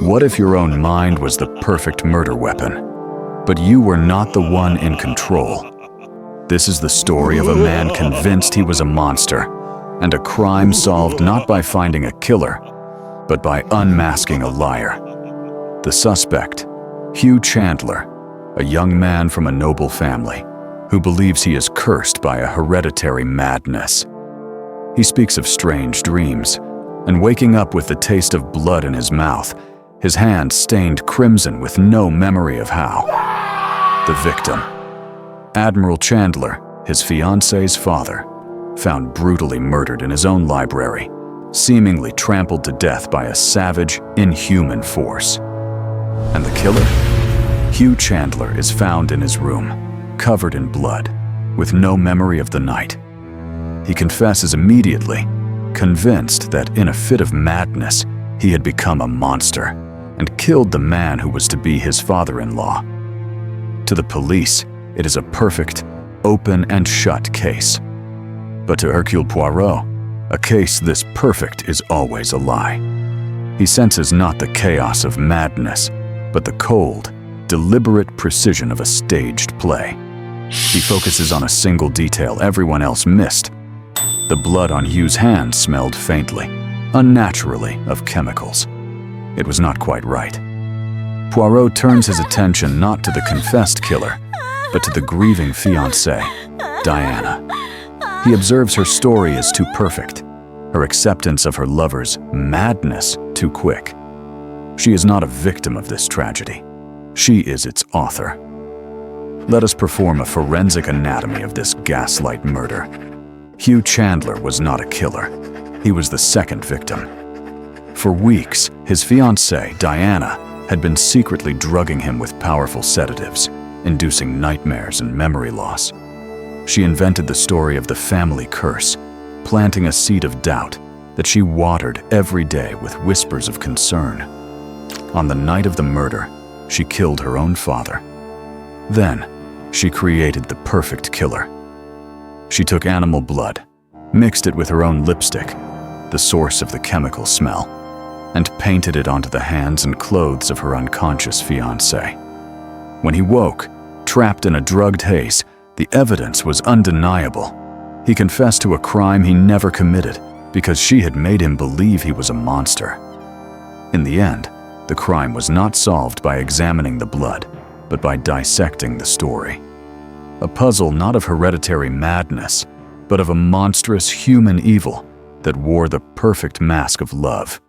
What if your own mind was the perfect murder weapon, but you were not the one in control? This is the story of a man convinced he was a monster, and a crime solved not by finding a killer, but by unmasking a liar. The suspect, Hugh Chandler, a young man from a noble family who believes he is cursed by a hereditary madness. He speaks of strange dreams, and waking up with the taste of blood in his mouth, his hand stained crimson with no memory of how. The victim, Admiral Chandler, his fiancée's father, found brutally murdered in his own library, seemingly trampled to death by a savage, inhuman force. And the killer? Hugh Chandler is found in his room, covered in blood, with no memory of the night. He confesses immediately, convinced that in a fit of madness, he had become a monster and killed the man who was to be his father-in-law. To the police, it is a perfect, open and shut case. But to Hercule Poirot, a case this perfect is always a lie. He senses not the chaos of madness, but the cold, deliberate precision of a staged play. He focuses on a single detail everyone else missed. The blood on Hugh's hand smelled faintly, unnaturally, of chemicals. It was not quite right. Poirot turns his attention not to the confessed killer, but to the grieving fiancée, Diana. He observes her story as too perfect, her acceptance of her lover's madness too quick. She is not a victim of this tragedy. She is its author. Let us perform a forensic anatomy of this gaslight murder. Hugh Chandler was not a killer. He was the second victim. For weeks, his fiancée, Diana, had been secretly drugging him with powerful sedatives, inducing nightmares and memory loss. She invented the story of the family curse, planting a seed of doubt that she watered every day with whispers of concern. On the night of the murder, she killed her own father. Then, she created the perfect killer. She took animal blood, mixed it with her own lipstick, the source of the chemical smell, and painted it onto the hands and clothes of her unconscious fiancé. When he woke, trapped in a drugged haze, the evidence was undeniable. He confessed to a crime he never committed because she had made him believe he was a monster. In the end, the crime was not solved by examining the blood, but by dissecting the story. A puzzle not of hereditary madness, but of a monstrous human evil that wore the perfect mask of love.